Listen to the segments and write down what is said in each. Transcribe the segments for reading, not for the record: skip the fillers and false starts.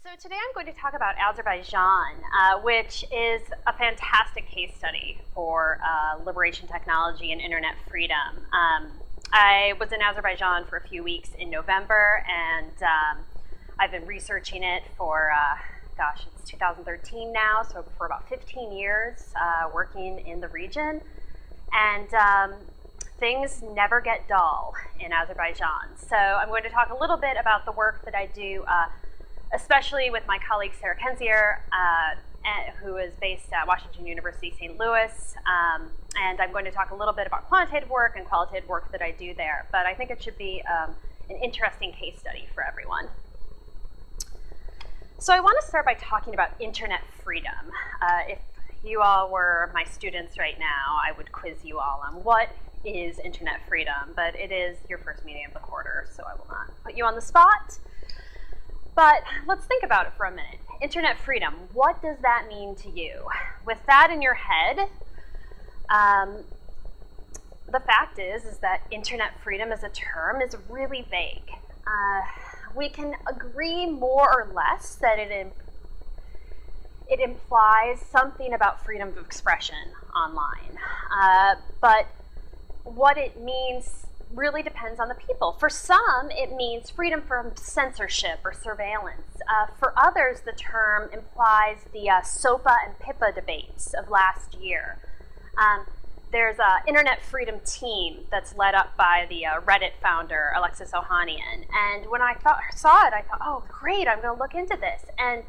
So today I'm going to talk about Azerbaijan, which is a fantastic case study for liberation technology and internet freedom. I was in Azerbaijan for a few weeks in November, and I've been researching it for, it's 2013 now, so for about 15 years working in the region. And things never get dull in Azerbaijan. So I'm going to talk a little bit about the work that I do, especially with my colleague Sarah Kenzier, who is based at Washington University, St. Louis. And I'm going to talk a little bit about quantitative work and qualitative work that I do there. But I think it should be an interesting case study for everyone. So I want to start by talking about internet freedom. If you all were my students right now, I would quiz you all on what is internet freedom, but it is your first meeting of the quarter, so I will not put you on the spot. But let's think about it for a minute. Internet freedom, what does that mean to you? With that in your head, the fact is that internet freedom as a term is really vague. We can agree more or less that it implies something about freedom of expression online. But what it means really depends on the people. For some, it means freedom from censorship or surveillance. For others, the term implies the SOPA and PIPA debates of last year. There's an internet freedom team that's led up by the Reddit founder, Alexis Ohanian. And when I saw it, I thought, oh, great, I'm going to look into this. And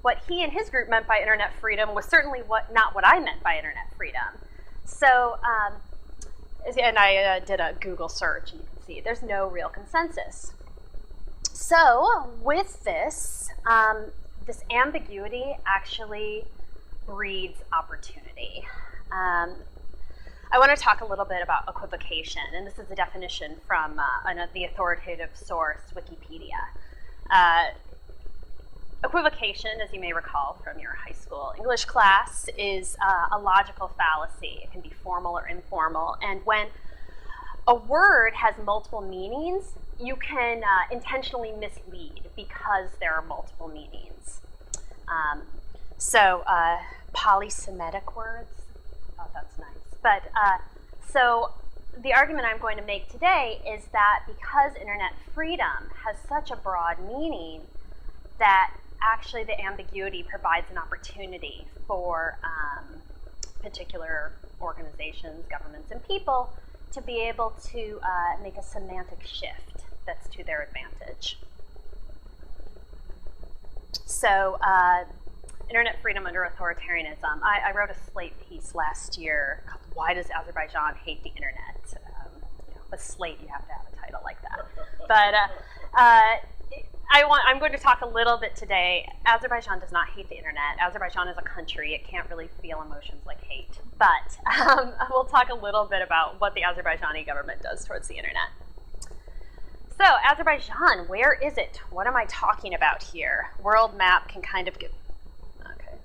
what he and his group meant by internet freedom was certainly not what I meant by internet freedom. So, and I did a Google search, and you can see there's no real consensus. So with this, this ambiguity actually breeds opportunity. I want to talk a little bit about equivocation, and this is a definition from the authoritative source, Wikipedia. Equivocation, as you may recall from your high school English class, is a logical fallacy. It can be formal or informal, and when a word has multiple meanings, you can intentionally mislead because there are multiple meanings. Polysemitic words, oh, that's nice. But so the argument I'm going to make today is that because internet freedom has such a broad meaning, that actually the ambiguity provides an opportunity for particular organizations, governments, and people to be able to make a semantic shift that's to their advantage. So internet freedom under authoritarianism. I wrote a Slate piece last year called "Why Does Azerbaijan Hate the Internet?" With Slate, you have to have a title like that. But I'm going to talk a little bit today. Azerbaijan does not hate the internet. Azerbaijan is a country. It can't really feel emotions like hate. But we'll talk a little bit about what the Azerbaijani government does towards the internet. So Azerbaijan, where is it? What am I talking about here? World map can kind of give, okay,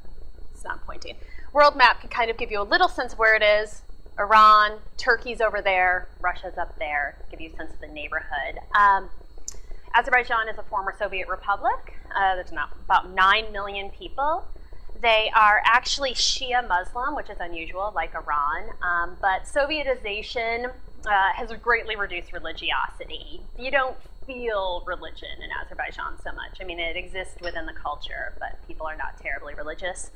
it's not pointing. World map can kind of give you a little sense of where it is. Iran, Turkey's over there, Russia's up there, give you a sense of the neighborhood. Azerbaijan is a former Soviet republic. There's about 9 million people. They are actually Shia Muslim, which is unusual, like Iran. But Sovietization has greatly reduced religiosity. You don't feel religion in Azerbaijan so much. I mean, it exists within the culture, but people are not terribly religious.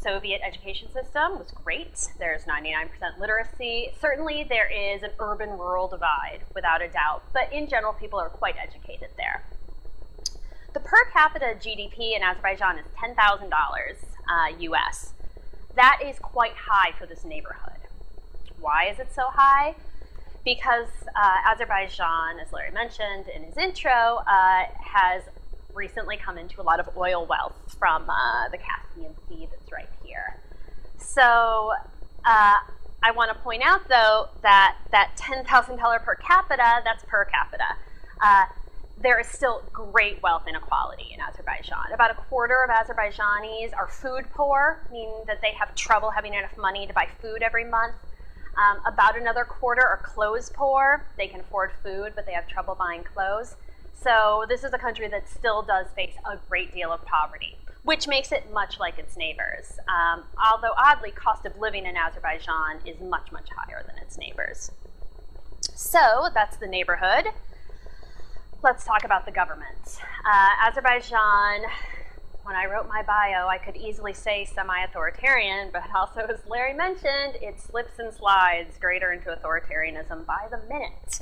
Soviet education system was great. There's 99% literacy. Certainly there is an urban-rural divide, without a doubt, but in general, people are quite educated there. The per capita GDP in Azerbaijan is $10,000 US. That is quite high for this neighborhood. Why is it so high? Because Azerbaijan, as Larry mentioned in his intro, has recently come into a lot of oil wealth from the Caspian Sea that's right here. So I want to point out, though, that $10,000 per capita, that's per capita. There is still great wealth inequality in Azerbaijan. About a quarter of Azerbaijanis are food poor, meaning that they have trouble having enough money to buy food every month. About another quarter are clothes poor. They can afford food, but they have trouble buying clothes. So this is a country that still does face a great deal of poverty, which makes it much like its neighbors. Although oddly, cost of living in Azerbaijan is much, much higher than its neighbors. So that's the neighborhood. Let's talk about the government. Azerbaijan, when I wrote my bio, I could easily say semi-authoritarian, but also, as Larry mentioned, it slips and slides greater into authoritarianism by the minute.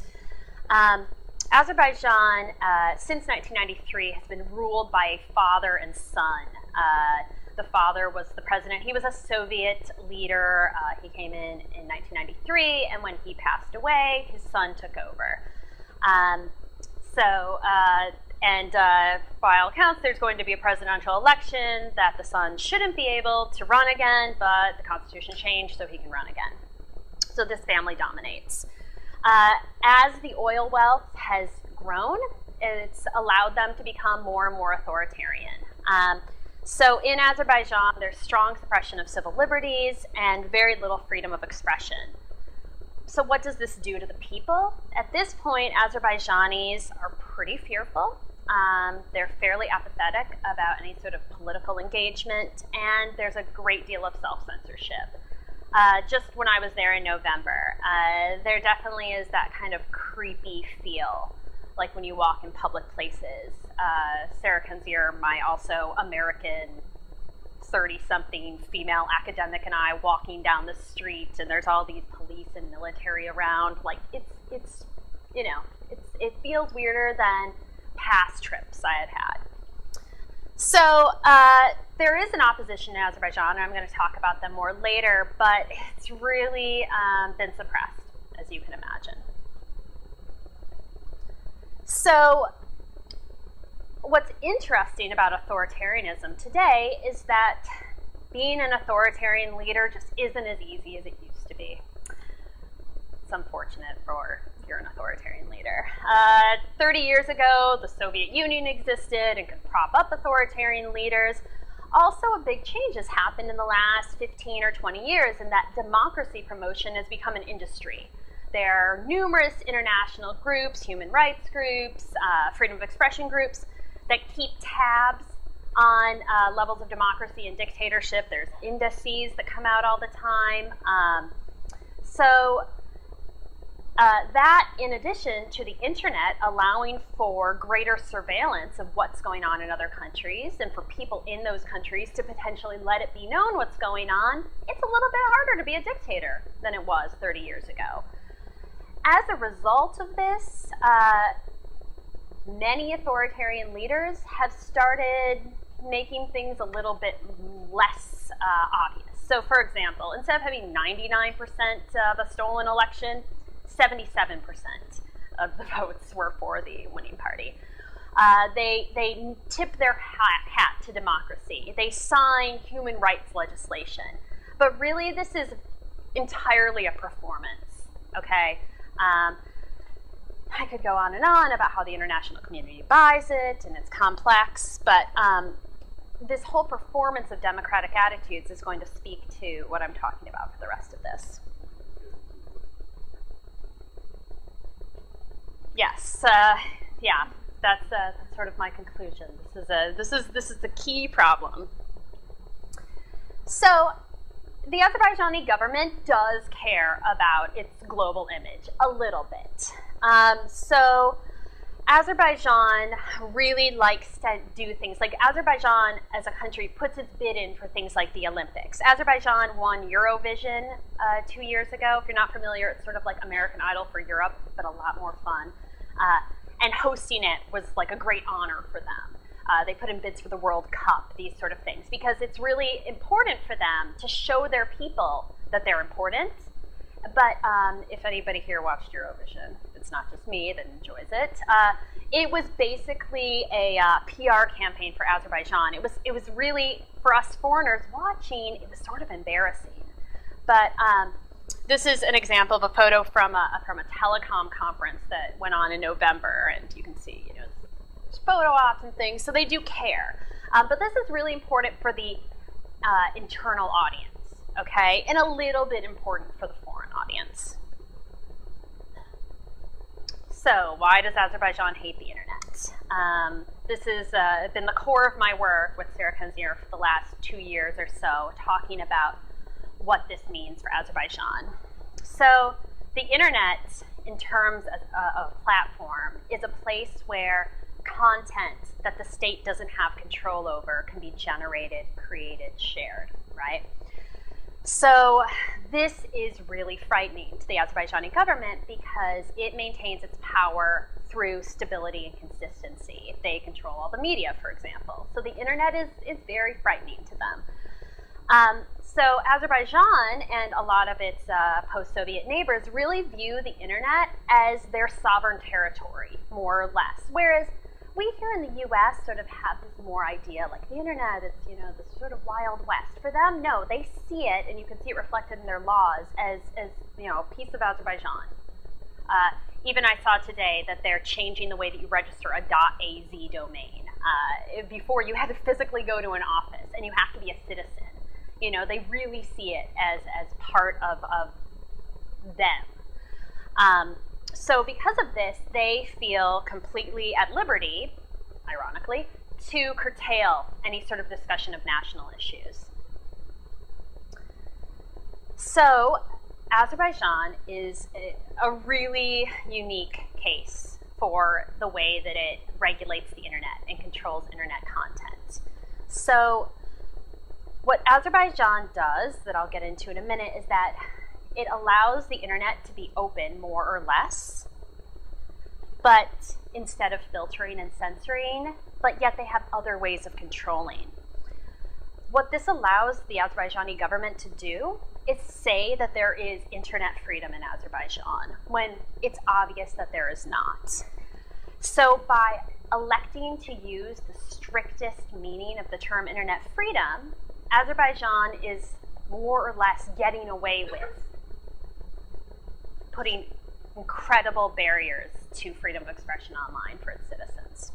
Azerbaijan, since 1993, has been ruled by a father and son. The father was the president. He was a Soviet leader. He came in 1993, and when he passed away, his son took over. By all accounts, there's going to be a presidential election that the son shouldn't be able to run again, but the constitution changed so he can run again. So this family dominates. As the oil wealth has grown, it's allowed them to become more and more authoritarian. So in Azerbaijan, there's strong suppression of civil liberties and very little freedom of expression. So what does this do to the people? At this point, Azerbaijanis are pretty fearful. They're fairly apathetic about any sort of political engagement, and there's a great deal of self-censorship. Just when I was there in November, there definitely is that kind of creepy feel, like when you walk in public places. Sarah Kenzier, my also American 30-something female academic, and I walking down the street, and there's all these police and military around. Like it feels weirder than past trips I had had. So there is an opposition in Azerbaijan, and I'm going to talk about them more later, but it's really been suppressed, as you can imagine. So what's interesting about authoritarianism today is that being an authoritarian leader just isn't as easy as it used to be. It's unfortunate for if you're an authoritarian leader. 30 years ago, the Soviet Union existed and could prop up authoritarian leaders. Also, a big change has happened in the last 15 or 20 years in that democracy promotion has become an industry. There are numerous international groups, human rights groups, freedom of expression groups that keep tabs on levels of democracy and dictatorship. There's indices that come out all the time. That, in addition to the internet allowing for greater surveillance of what's going on in other countries and for people in those countries to potentially let it be known what's going on, it's a little bit harder to be a dictator than it was 30 years ago. As a result of this, many authoritarian leaders have started making things a little bit less obvious. So, for example, instead of having 99% of a stolen election, 77% of the votes were for the winning party. They tip their hat to democracy. They sign human rights legislation. But really, this is entirely a performance, okay? I could go on and on about how the international community buys it, and it's complex, but this whole performance of democratic attitudes is going to speak to what I'm talking about for the rest of this. Yes, yeah, that's sort of my conclusion. This is the key problem. So, the Azerbaijani government does care about its global image a little bit. So Azerbaijan really likes to do things like Azerbaijan as a country puts its bid in for things like the Olympics. Azerbaijan won Eurovision 2 years ago. If you're not familiar, it's sort of like American Idol for Europe, but a lot more fun. And hosting it was like a great honor for them. They put in bids for the World Cup, these sort of things, because it's really important for them to show their people that they're important. But if anybody here watched Eurovision, it's not just me that enjoys it. It was basically a PR campaign for Azerbaijan. It was really, for us foreigners watching, it was sort of embarrassing. But this is an example of a photo from a telecom conference that went on in November, and you can see, there's photo ops and things, so they do care. But this is really important for the internal audience, okay, and a little bit important for the foreign audience. So why does Azerbaijan hate the internet? This has been the core of my work with Sarah Kenzier for the last 2 years or so, talking about what this means for Azerbaijan. So the internet, in terms of a platform, is a place where content that the state doesn't have control over can be generated, created, shared, right? So this is really frightening to the Azerbaijani government because it maintains its power through stability and consistency. They control all the media, for example. So the internet is very frightening to them. So Azerbaijan and a lot of its post-Soviet neighbors really view the internet as their sovereign territory, more or less. Whereas we here in the U.S. sort of have this more idea, like the internet is, this sort of wild west. For them, no, they see it, and you can see it reflected in their laws as a piece of Azerbaijan. Even I saw today that they're changing the way that you register a .az domain. Before, you had to physically go to an office, and you have to be a citizen. They really see it as part of them. So because of this, they feel completely at liberty, ironically, to curtail any sort of discussion of national issues. So Azerbaijan is a really unique case for the way that it regulates the internet and controls internet content. So what Azerbaijan does, that I'll get into in a minute, is that it allows the internet to be open, more or less, but instead of filtering and censoring, but yet they have other ways of controlling. What this allows the Azerbaijani government to do is say that there is internet freedom in Azerbaijan, when it's obvious that there is not. So by electing to use the strictest meaning of the term internet freedom, Azerbaijan is more or less getting away with putting incredible barriers to freedom of expression online for its citizens.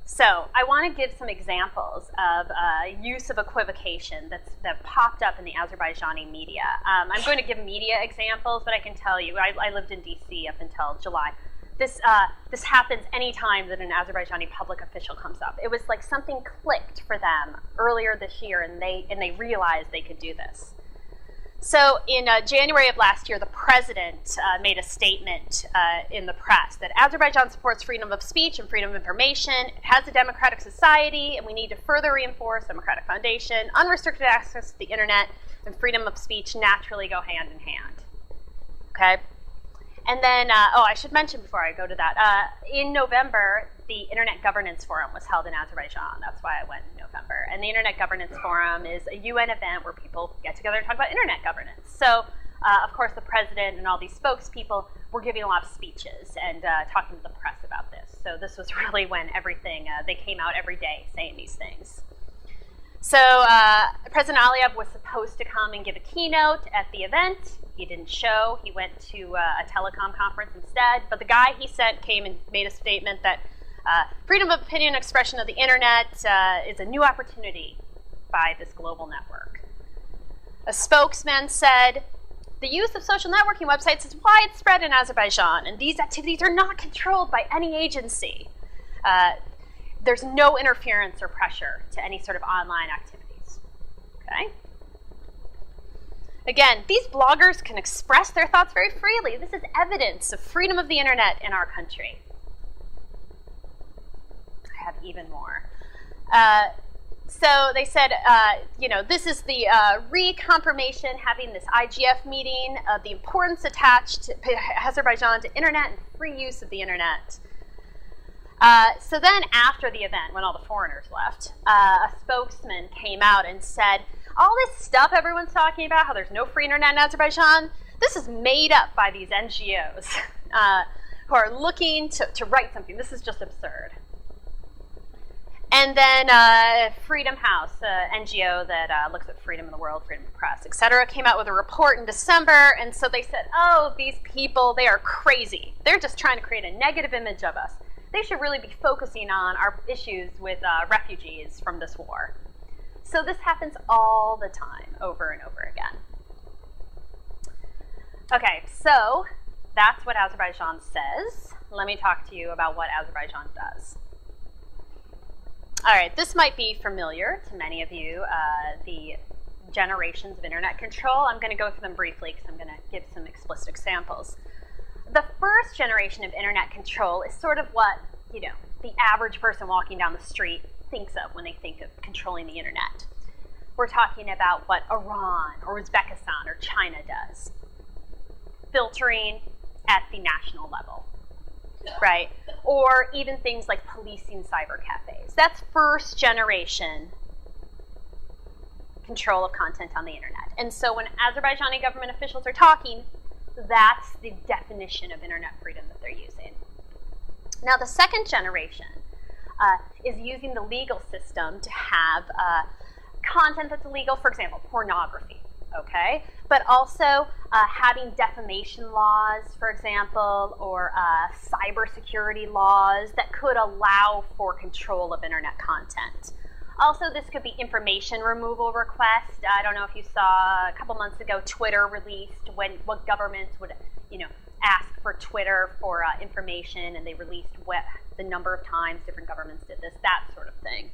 So I want to give some examples of use of equivocation that popped up in the Azerbaijani media. I'm going to give media examples, but I can tell you, I lived in DC up until July. This happens anytime that an Azerbaijani public official comes up. It was like something clicked for them earlier this year, and they realized they could do this. So in January of last year, the president made a statement in the press that Azerbaijan supports freedom of speech and freedom of information. It has a democratic society, and we need to further reinforce democratic foundation. Unrestricted access to the internet and freedom of speech naturally go hand in hand. Okay? And then, I should mention before I go to that, in November, the Internet Governance Forum was held in Azerbaijan. That's why I went in November. And the Internet Governance Forum is a UN event where people get together and talk about internet governance. So, of course, the president and all these spokespeople were giving a lot of speeches and talking to the press about this. So this was really when everything, they came out every day saying these things. So President Aliyev was supposed to come and give a keynote at the event. He didn't show. He went to a telecom conference instead. But the guy he sent came and made a statement that freedom of opinion and expression of the internet is a new opportunity by this global network. A spokesman said, the use of social networking websites is widespread in Azerbaijan, and these activities are not controlled by any agency. There's no interference or pressure to any sort of online activities. Okay? Again, these bloggers can express their thoughts very freely. This is evidence of freedom of the internet in our country. I have even more. So they said, this is the reconfirmation, having this IGF meeting of the importance attached to Azerbaijan to internet and free use of the internet. So then after the event, when all the foreigners left, a spokesman came out and said, all this stuff everyone's talking about, how there's no free internet in Azerbaijan, this is made up by these NGOs who are looking to write something. This is just absurd. And then Freedom House, an NGO that looks at freedom in the world, freedom of press, et cetera, came out with a report in December. And so they said, oh, these people, they are crazy. They're just trying to create a negative image of us. They should really be focusing on our issues with refugees from this war. So this happens all the time, over and over again. Okay, so that's what Azerbaijan says. Let me talk to you about what Azerbaijan does. All right, this might be familiar to many of you, the generations of internet control. I'm going to go through them briefly because I'm going to give some explicit examples. The first generation of internet control is sort of what, the average person walking down the street thinks of when they think of controlling the internet. We're talking about what Iran or Uzbekistan or China does. Filtering at the national level, right? Or even things like policing cyber cafes. That's first generation control of content on the internet. And so when Azerbaijani government officials are talking, that's the definition of internet freedom that they're using. Now, the second generation is using the legal system to have content that's illegal, for example, pornography, okay? But also having defamation laws, for example, or cybersecurity laws that could allow for control of internet content. Also, this could be information removal requests. I don't know if you saw a couple months ago, Twitter released what governments would, ask for Twitter for information, and they released the number of times different governments did this, that sort of thing.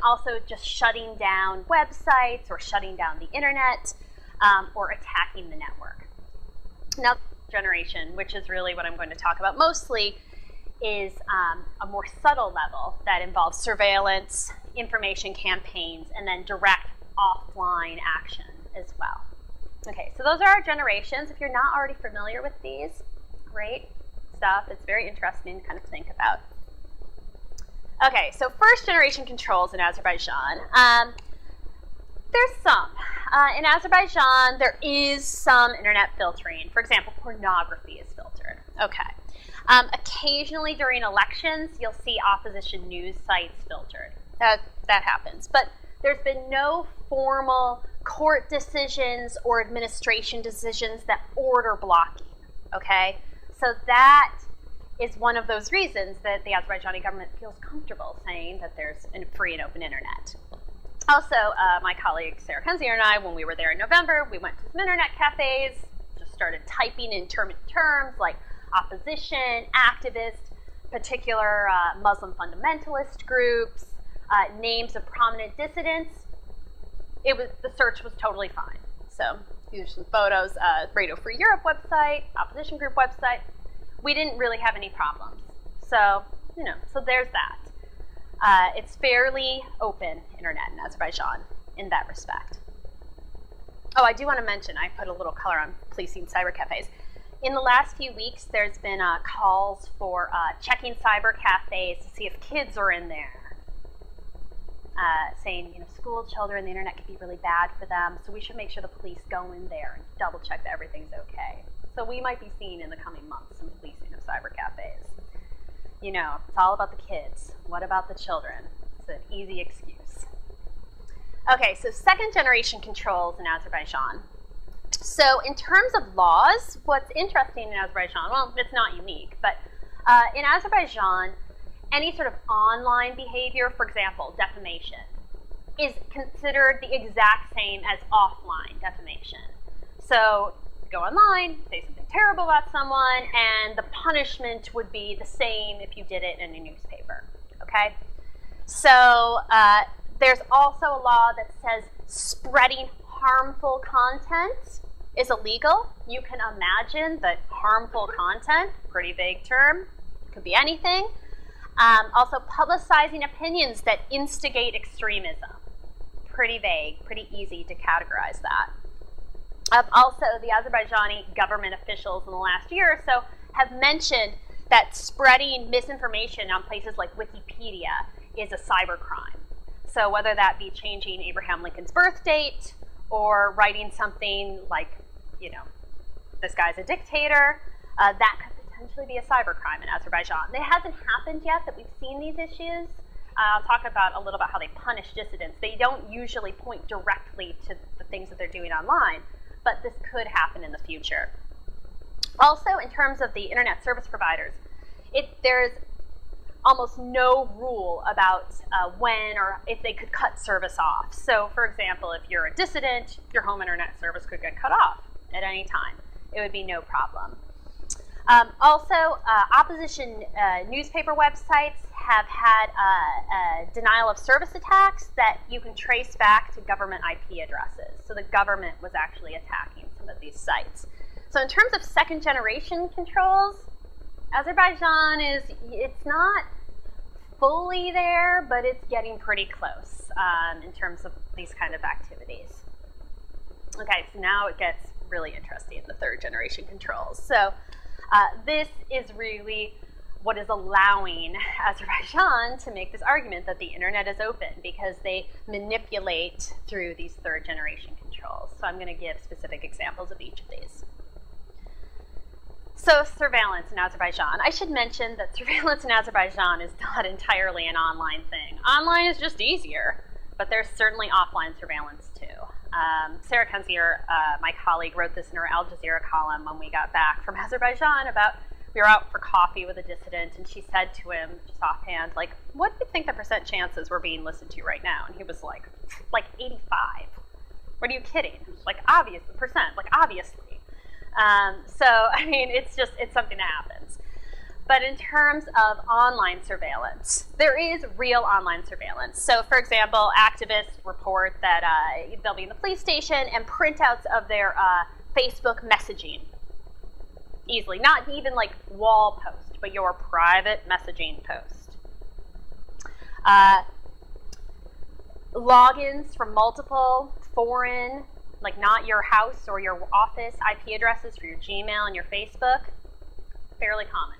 Also, just shutting down websites or shutting down the internet or attacking the network. Now, generation, which is really what I'm going to talk about mostly, is a more subtle level that involves surveillance, information campaigns, and then direct offline action as well. Okay, so those are our generations. If you're not already familiar with these, great stuff. It's very interesting to kind of think about. Okay, so first generation controls in Azerbaijan. There's some. In Azerbaijan, there is some internet filtering. For example, pornography is filtered. Okay. Occasionally during elections, you'll see opposition news sites filtered. That happens. But there's been no formal court decisions or administration decisions that order blocking. Okay? So that is one of those reasons that the Azerbaijani government feels comfortable saying that there's a free and open internet. Also, my colleague Sarah Kenzier and I, when we were there in November, we went to some internet cafes, just started typing in terms like opposition, activist, particular Muslim fundamentalist groups, names of prominent dissidents. The search was totally fine. So these are some photos, Radio Free Europe website, opposition group website. We didn't really have any problems. So, so there's that. It's fairly open internet in Azerbaijan in that respect. Oh, I do want to mention, I put a little color on policing cyber cafes. In the last few weeks, there's been calls for checking cyber cafes to see if kids are in there. Saying, school children, the internet can be really bad for them, so we should make sure the police go in there and double check that everything's okay. So we might be seeing in the coming months some policing of cyber cafes. It's all about the kids. What about the children? It's an easy excuse. Okay, so second generation controls in Azerbaijan. So in terms of laws, what's interesting in Azerbaijan, well, it's not unique, but in Azerbaijan, any sort of online behavior, for example, defamation, is considered the exact same as offline defamation. So go online, say something terrible about someone, and the punishment would be the same if you did it in a newspaper, okay? So there's also a law that says spreading harmful content is illegal. You can imagine that harmful content, pretty vague term, could be anything. Also, publicizing opinions that instigate extremism. Pretty vague, pretty easy to categorize that. Also, the Azerbaijani government officials in the last year or so have mentioned that spreading misinformation on places like Wikipedia is a cybercrime. So whether that be changing Abraham Lincoln's birth date or writing something like, this guy's a dictator, that could potentially be a cybercrime in Azerbaijan. It hasn't happened yet that we've seen these issues. I'll talk a little about how they punish dissidents. They don't usually point directly to the things that they're doing online, but this could happen in the future. Also, in terms of the internet service providers, there's almost no rule about when or if they could cut service off. So, for example, if you're a dissident, your home internet service could get cut off at any time. It would be no problem. Also, opposition newspaper websites have had denial of service attacks that you can trace back to government IP addresses. So the government was actually attacking some of these sites. So in terms of second generation controls, Azerbaijan it's not fully there, but it's getting pretty close in terms of these kind of activities. Okay, so now it gets really interesting in the third generation controls. So this is really what is allowing Azerbaijan to make this argument that the internet is open, because they manipulate through these third generation controls. So I'm going to give specific examples of each of these. So surveillance in Azerbaijan. I should mention that surveillance in Azerbaijan is not entirely an online thing. Online is just easier, but there's certainly offline surveillance too. Sarah Kenzier, my colleague, wrote this in her Al Jazeera column when we got back from Azerbaijan about, we were out for coffee with a dissident, and she said to him, just offhand, like, what do you think the % chances we're being listened to right now? And he was like 85. What are you kidding? Like, obviously. So, I mean, it's something that happens. But in terms of online surveillance, there is real online surveillance. So, for example, activists report that they'll be in the police station and printouts of their Facebook messaging. Easily. Not even like wall post, but your private messaging post. Logins from multiple foreign, like not your house or your office IP addresses for your Gmail and your Facebook, fairly common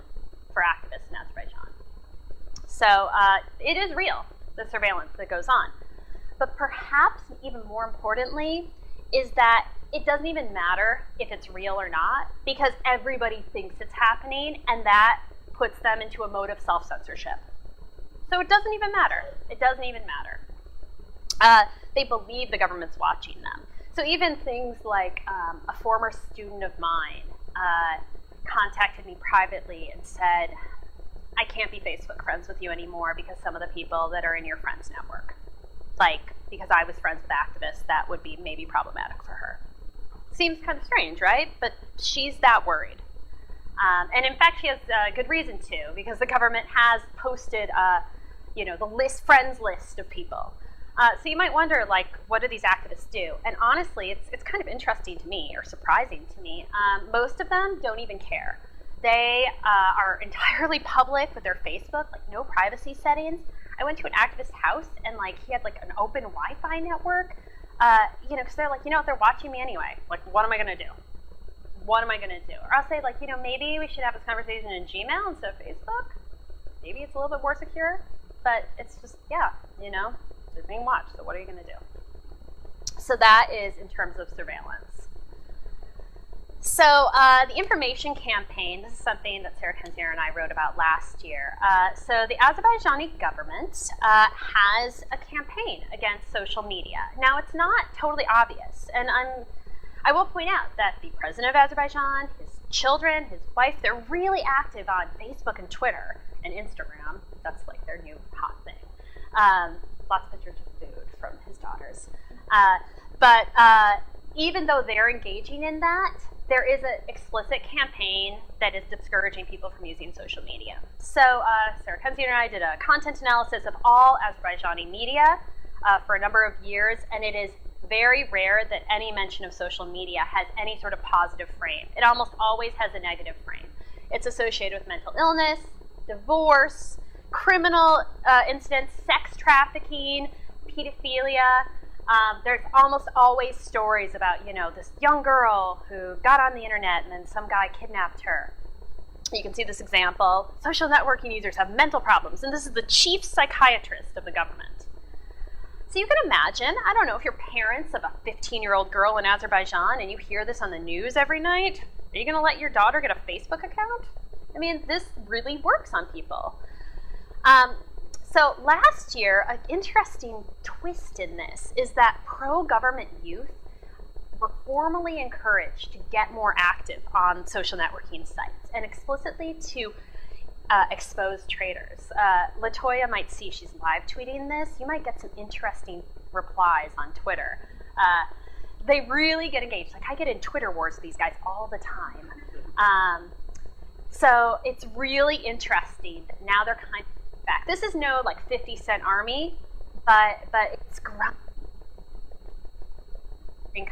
for activists in Azerbaijan. So it is real, the surveillance that goes on. But perhaps even more importantly is that it doesn't even matter if it's real or not, because everybody thinks it's happening, and that puts them into a mode of self-censorship. So it doesn't even matter. It doesn't even matter. They believe the government's watching them. So even things like a former student of mine contacted me privately and said, I can't be Facebook friends with you anymore because some of the people that are in your friends network. Like, because I was friends with activists, that would be maybe problematic for her. Seems kind of strange, right? But she's that worried. And in fact, she has good reason to, because the government has posted, the friends list of people. So you might wonder, like, what do these activists do? And honestly, it's kind of interesting to me, or surprising to me. Most of them don't even care. They are entirely public with their Facebook, like no privacy settings. I went to an activist's house, and like he had like an open Wi-Fi network. Because they're like, if they're watching me anyway, like, what am I going to do? What am I going to do? Or I'll say, like, maybe we should have this conversation in Gmail instead of Facebook. Maybe it's a little bit more secure, but it's just, they're being watched, so what are you going to do? So that is in terms of surveillance. So the information campaign, this is something that Sarah Kenzier and I wrote about last year. So the Azerbaijani government has a campaign against social media. Now, it's not totally obvious, and I will point out that the president of Azerbaijan, his children, his wife, they're really active on Facebook and Twitter and Instagram. That's like their new hot thing. Lots of pictures of food from his daughters. But even though they're engaging in that, there is an explicit campaign that is discouraging people from using social media. So Sarah Kenzier and I did a content analysis of all Azerbaijani media for a number of years, and it is very rare that any mention of social media has any sort of positive frame. It almost always has a negative frame. It's associated with mental illness, divorce, criminal incidents, sex trafficking, pedophilia. There's almost always stories about, this young girl who got on the internet and then some guy kidnapped her. You can see this example. Social networking users have mental problems, and this is the chief psychiatrist of the government. So you can imagine, I don't know, if you're parents of a 15-year-old girl in Azerbaijan and you hear this on the news every night, are you going to let your daughter get a Facebook account? I mean, this really works on people. So last year, an interesting twist in this is that pro-government youth were formally encouraged to get more active on social networking sites and explicitly to expose traitors. Latoya might see, she's live tweeting this. You might get some interesting replies on Twitter. They really get engaged. Like, I get in Twitter wars with these guys all the time. So it's really interesting that now they're kind of back. This is no like 50-cent army, but it's growing.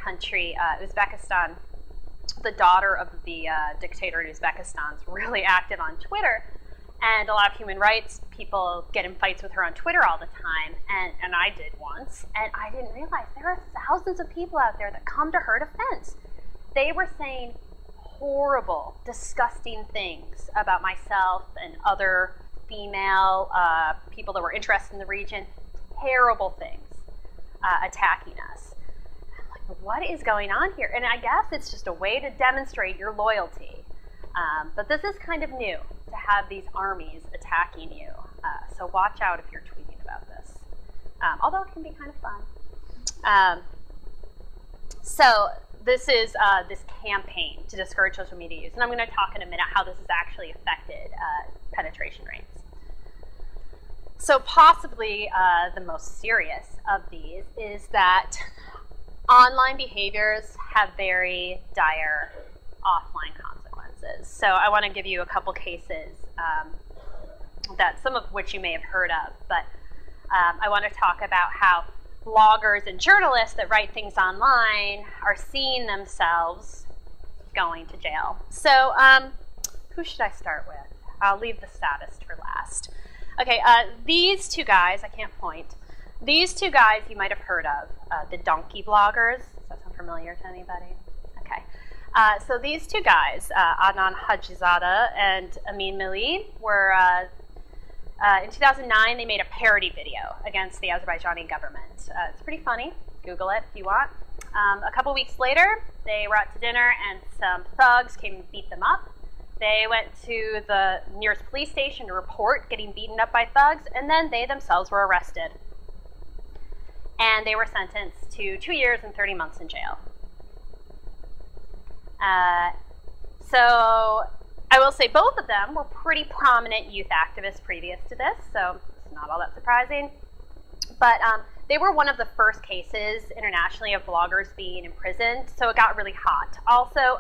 Country, Uzbekistan, the daughter of the dictator in Uzbekistan, is really active on Twitter, and a lot of human rights people get in fights with her on Twitter all the time, and I did once, and I didn't realize there are thousands of people out there that come to her defense. They were saying horrible, disgusting things about myself and other female people that were interested in the region, terrible things, attacking us. What is going on here? And I guess it's just a way to demonstrate your loyalty. But this is kind of new, to have these armies attacking you. So watch out if you're tweeting about this. Although it can be kind of fun. So this is this campaign to discourage social media use. And I'm going to talk in a minute how this has actually affected penetration rates. So possibly the most serious of these is that online behaviors have very dire offline consequences. So I want to give you a couple cases that some of which you may have heard of, but I want to talk about how bloggers and journalists that write things online are seeing themselves going to jail. So who should I start with? I'll leave the saddest for last. Okay, these two guys, I can't point. These two guys you might have heard of, the donkey bloggers. Does that sound familiar to anybody? Okay. So these two guys, Adnan Hajizadeh and Amin Milli, were, in 2009, they made a parody video against the Azerbaijani government. It's pretty funny. Google it if you want. A couple weeks later, they were out to dinner and some thugs came and beat them up. They went to the nearest police station to report getting beaten up by thugs, and then they themselves were arrested. And they were sentenced to 2 years and 30 months in jail. So I will say both of them were pretty prominent youth activists previous to this, so it's not all that surprising. But they were one of the first cases internationally of bloggers being imprisoned, so it got really hot. Also,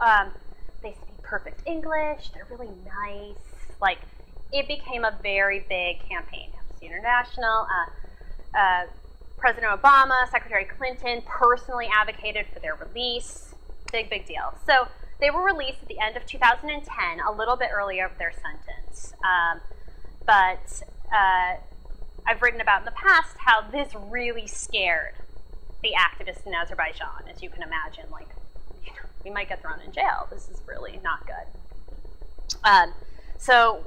they speak perfect English, they're really nice. Like, it became a very big campaign. Amnesty International, President Obama, Secretary Clinton personally advocated for their release. Big deal. So they were released at the end of 2010, a little bit earlier of their sentence. But I've written about in the past how this really scared the activists in Azerbaijan, as you can imagine. Like, we might get thrown in jail. This is really not good. So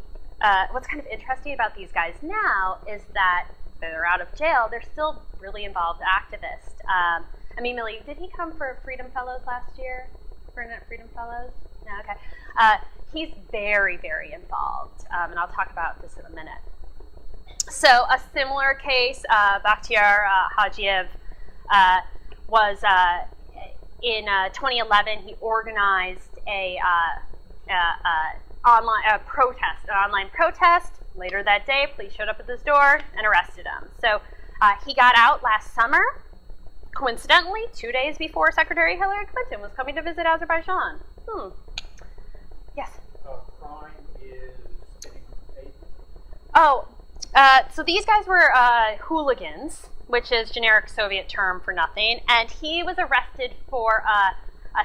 what's kind of interesting about these guys now is that they're out of jail, they're still really involved activists. I mean, Millie, did he come for Freedom Fellows last year? For Freedom Fellows? No, okay. He's very involved, and I'll talk about this in a minute. So a similar case, Bakhtiar Hajiev was in 2011. He organized an online protest. Later that day, police showed up at his door and arrested him. So he got out last summer, coincidentally, 2 days before Secretary Hillary Clinton was coming to visit Azerbaijan. Yes? Crime is getting paid. Oh, so these guys were hooligans, which is generic Soviet term for nothing, and he was arrested for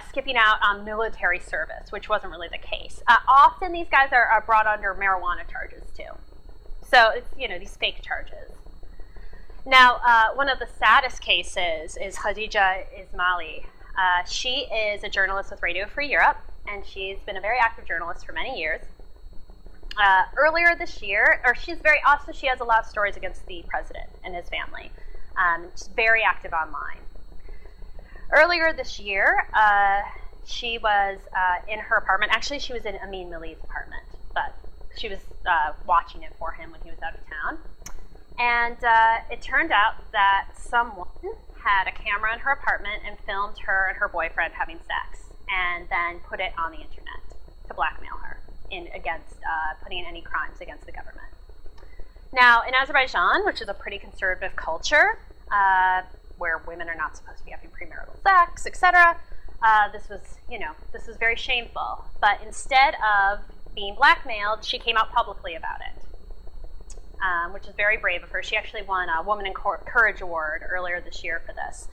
skipping out on military service, which wasn't really the case. Often these guys are brought under marijuana charges too. So it's, these fake charges. Now, one of the saddest cases is Khadija Ismaili. She is a journalist with Radio Free Europe, and she's been a very active journalist for many years. Earlier this year, she has a lot of stories against the president and his family. She's very active online. Earlier this year, she was in her apartment. Actually, she was in Amin Milli's apartment, but she was watching it for him when he was out of town. And it turned out that someone had a camera in her apartment and filmed her and her boyfriend having sex, and then put it on the internet to blackmail her against putting any crimes against the government. Now, in Azerbaijan, which is a pretty conservative culture, where women are not supposed to be having premarital sex, etc., this was very shameful. But instead of being blackmailed, she came out publicly about it, which is very brave of her. She actually won a Woman in Courage Award earlier this year for this.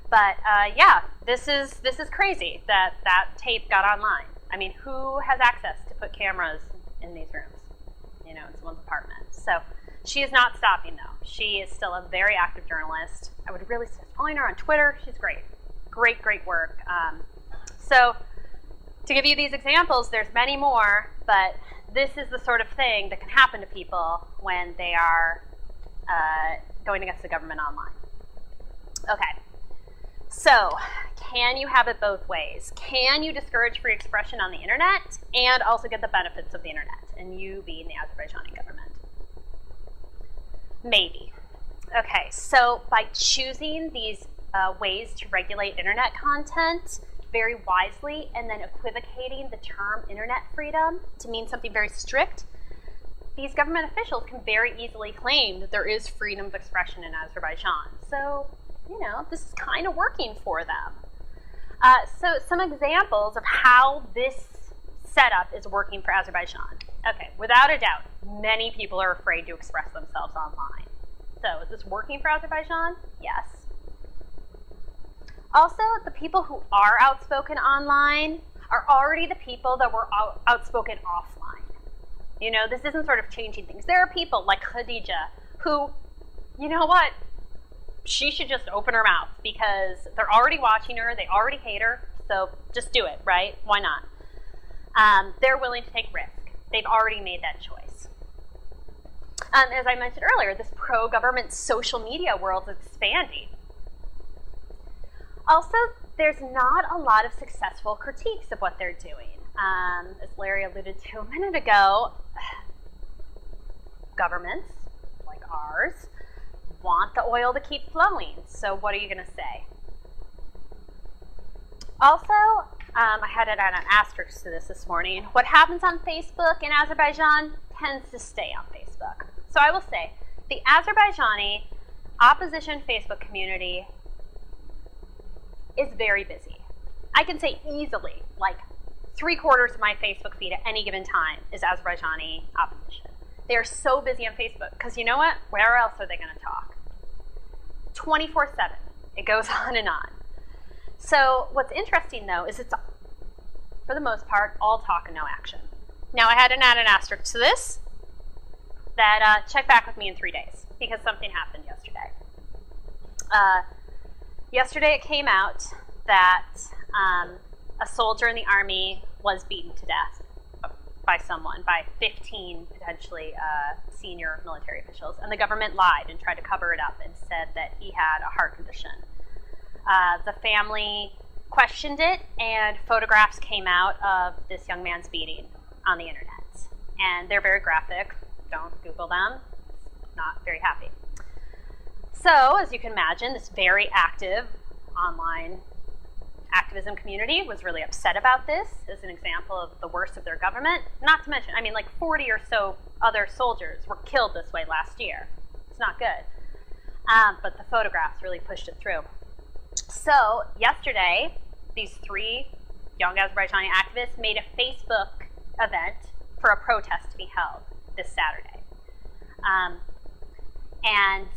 But yeah, this is crazy that tape got online. I mean, who has access to put cameras in these rooms? You know, in someone's apartment. So she is not stopping, though. She is still a very active journalist. I would really suggest following her on Twitter. She's great. Great work. So to give you these examples, there's many more, but this is the sort of thing that can happen to people when they are going against the government online. Okay. So, can you have it both ways? Can you discourage free expression on the internet and also get the benefits of the internet, and you being the Azerbaijani government? Maybe. Okay, so by choosing these ways to regulate internet content very wisely and then equivocating the term internet freedom to mean something very strict, these government officials can very easily claim that there is freedom of expression in Azerbaijan. So, you know, this is kind of working for them. So some examples of how this setup is working for Azerbaijan. Okay, without a doubt, many people are afraid to express themselves online. So is this working for Azerbaijan? Yes. Also, the people who are outspoken online are already the people that were outspoken offline. You know, this isn't sort of changing things. There are people like Khadija who, you know what? She should just open her mouth because they're already watching her, they already hate her, so just do it, right? Why not? They're willing to take risk. They've already made that choice. As I mentioned earlier, this pro-government social media world is expanding. Also, there's not a lot of successful critiques of what they're doing. As Larry alluded to a minute ago, governments, like ours, want the oil to keep flowing. So what are you going to say? Also, I had it at an asterisk to this morning. What happens on Facebook in Azerbaijan tends to stay on Facebook. So I will say, the Azerbaijani opposition Facebook community is very busy. I can say easily, like 3/4 of my Facebook feed at any given time is Azerbaijani opposition. They are so busy on Facebook because you know what? Where else are they going to talk? 24/7. It goes on and on. So what's interesting, though, is it's, for the most part, all talk and no action. Now, I had to add an asterisk to this that check back with me in 3 days because something happened yesterday. Yesterday it came out that a soldier in the army was beaten to death by someone, by 15 potentially senior military officials. And the government lied and tried to cover it up and said that he had a heart condition. The family questioned it, and photographs came out of this young man's beating on the internet. And they're very graphic. Don't Google them. Not very happy. So, as you can imagine, this very active online activism community was really upset about this as an example of the worst of their government. Not to mention, I mean, like 40 or so other soldiers were killed this way last year. It's not good. But the photographs really pushed it through. So yesterday, these 3 young Azerbaijani activists made a Facebook event for a protest to be held this Saturday. And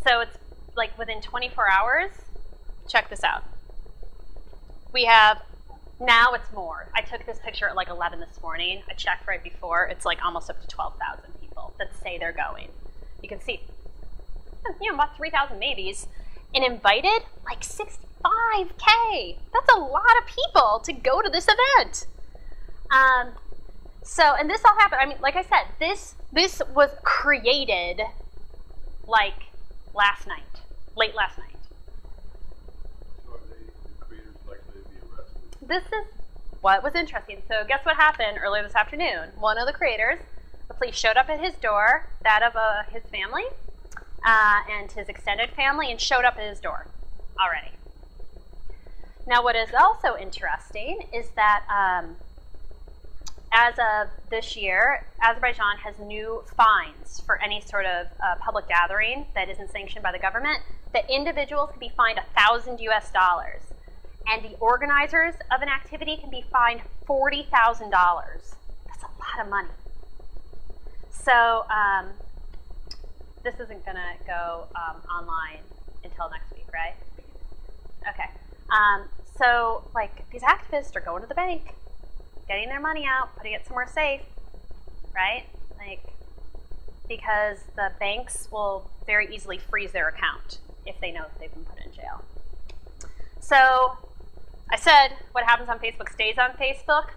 so it's like within 24 hours, check this out. We have, now it's more. I took this picture at like 11 this morning. I checked right before. It's like almost up to 12,000 people that say they're going. You can see, you know, about 3,000 maybes. And invited like 65K. That's a lot of people to go to this event. So, and this all happened, I mean, like I said, this was created like last night, late last night. So are the creators likely to be arrested? This is what was interesting. So guess what happened earlier this afternoon? One of the creators, the police showed up at his door, that of his family, and his extended family, and showed up at his door already. Now, what is also interesting is that as of this year, Azerbaijan has new fines for any sort of public gathering that isn't sanctioned by the government, that individuals can be fined $1,000 US, and the organizers of an activity can be fined $40,000. That's a lot of money. So this isn't going to go online until next week, right? Okay. So, like, these activists are going to the bank, getting their money out, putting it somewhere safe, right? Like, because the banks will very easily freeze their account if they know that they've been put in jail. So, I said what happens on Facebook stays on Facebook.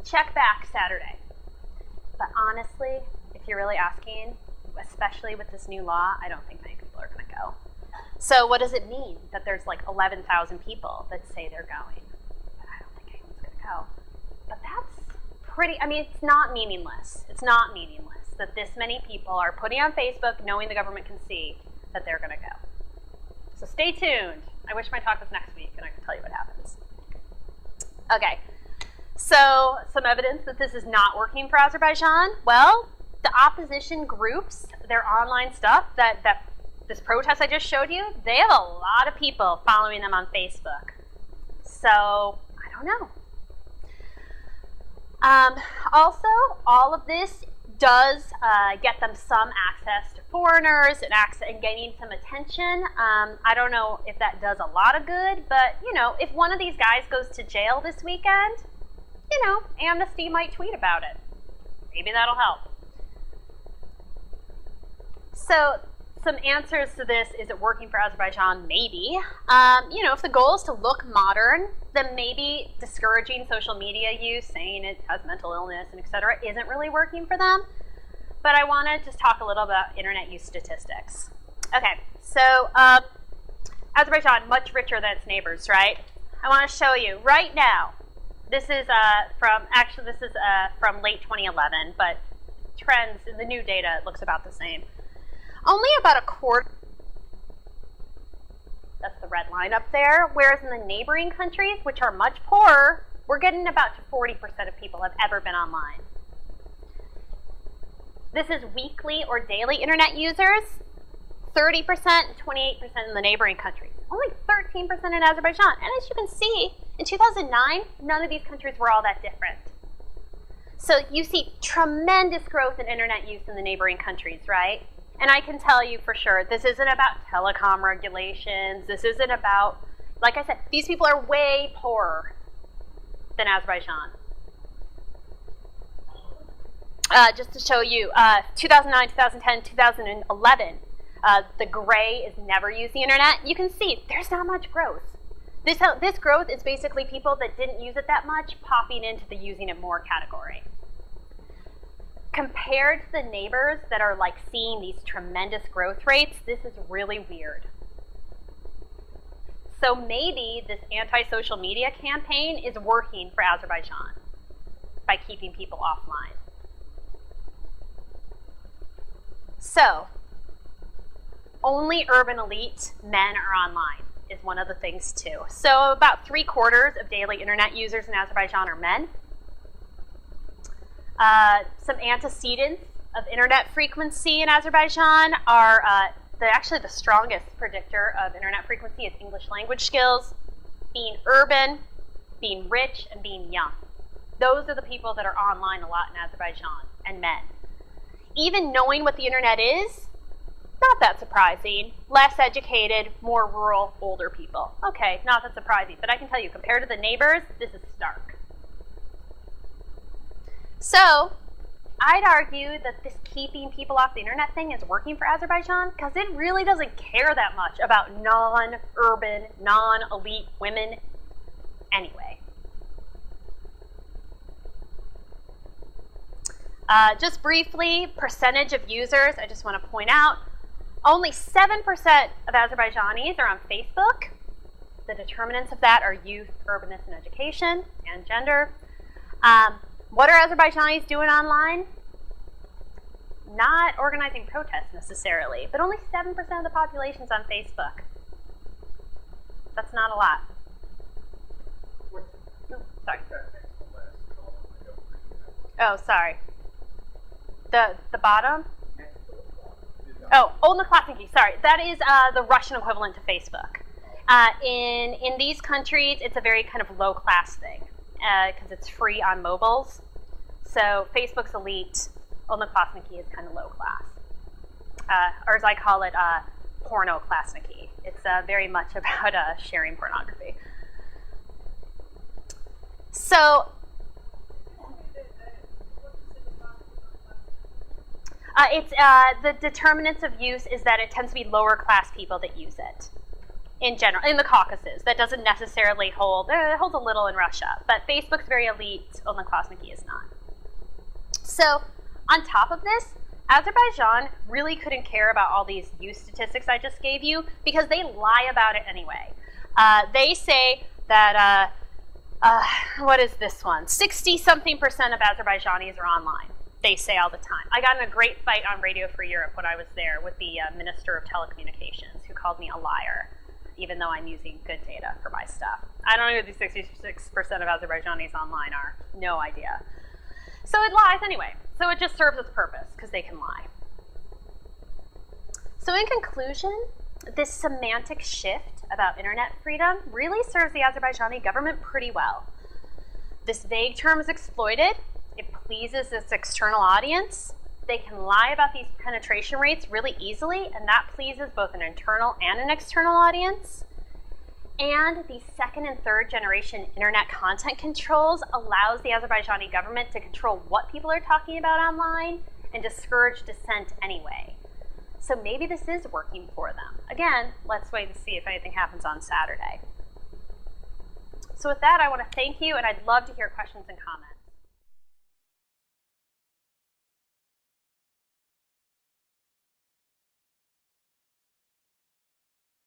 Check back Saturday. But honestly, if you're really asking, especially with this new law, I don't think many people are going to go. So what does it mean that there's like 11,000 people that say they're going? But I don't think anyone's going to go. But that's pretty, I mean, it's not meaningless. It's not meaningless that this many people are putting on Facebook knowing the government can see that they're going to go. So stay tuned. I wish my talk was next week and I could tell you what happens. Okay, so some evidence that this is not working for Azerbaijan. Well, the opposition groups, their online stuff, that this protest I just showed you, they have a lot of people following them on Facebook. So, I don't know. Also, all of this does get them some access to foreigners and gaining some attention. I don't know if that does a lot of good, but, you know, if one of these guys goes to jail this weekend, you know, Amnesty might tweet about it. Maybe that'll help. So, some answers to this, is it working for Azerbaijan? Maybe. You know, if the goal is to look modern, then maybe discouraging social media use, saying it has mental illness and etc., isn't really working for them. But I want to just talk a little about internet use statistics. Okay, so Azerbaijan, much richer than its neighbors, right? I want to show you right now. This is from late 2011, but trends in the new data, it looks about the same. Only about a quarter, that's the red line up there, whereas in the neighboring countries, which are much poorer, we're getting about 40% of people have ever been online. This is weekly or daily internet users, 30%, 28% in the neighboring countries. Only 13% in Azerbaijan. And as you can see, in 2009, none of these countries were all that different. So you see tremendous growth in internet use in the neighboring countries, right? And I can tell you for sure, this isn't about telecom regulations. This isn't about, like I said, these people are way poorer than Azerbaijan. Just to show you, 2009, 2010, 2011, the gray is never use the internet. You can see there's not much growth. This growth is basically people that didn't use it that much popping into the using it more category. Compared to the neighbors that are like seeing these tremendous growth rates, this is really weird. So maybe this anti-social media campaign is working for Azerbaijan by keeping people offline. So, only urban elite men are online is one of the things too. So about 3/4 of daily internet users in Azerbaijan are men. Some antecedents of internet frequency in Azerbaijan are actually the strongest predictor of internet frequency is English language skills, being urban, being rich, and being young. Those are the people that are online a lot in Azerbaijan, and men. Even knowing what the internet is, not that surprising. Less educated, more rural, older people. Okay, not that surprising, but I can tell you, compared to the neighbors, this is stark. So, I'd argue that this keeping people off the internet thing is working for Azerbaijan because it really doesn't care that much about non-urban, non-elite women anyway. Just briefly, percentage of users, I just want to point out, only 7% of Azerbaijanis are on Facebook. The determinants of that are youth, urbanness, and education, and gender. What are Azerbaijanis doing online? Not organizing protests necessarily, but only 7% of the population's on Facebook. That's not a lot. Oh, sorry. Oh, sorry. The bottom? Oh, Olna Klasinki, sorry. That is the Russian equivalent to Facebook. In these countries, it's a very kind of low-class thing because it's free on mobiles. So Facebook's elite, Odnoklassniki is kind of low-class. Or as I call it, porno-klassniki. It's very much about sharing pornography. So the determinants of use is that it tends to be lower-class people that use it. In general, in the Caucasus. That doesn't necessarily hold, it holds a little in Russia, but Facebook's very elite, Odnoklassniki is not. So, on top of this, Azerbaijan really couldn't care about all these use statistics I just gave you because they lie about it anyway. They say that, what is this one? 60-something% of Azerbaijanis are online. They say all the time. I got in a great fight on Radio Free Europe when I was there with the Minister of Telecommunications who called me a liar, even though I'm using good data for my stuff. I don't know who the 66% of Azerbaijanis online are. No idea. So it lies anyway. So it just serves its purpose because they can lie. So in conclusion, this semantic shift about internet freedom really serves the Azerbaijani government pretty well. This vague term is exploited. It pleases its external audience. They can lie about these penetration rates really easily, and that pleases both an internal and an external audience. And the second and third generation internet content controls allows the Azerbaijani government to control what people are talking about online and discourage dissent anyway. So maybe this is working for them. Again, let's wait and see if anything happens on Saturday. So with that, I want to thank you, and I'd love to hear questions and comments.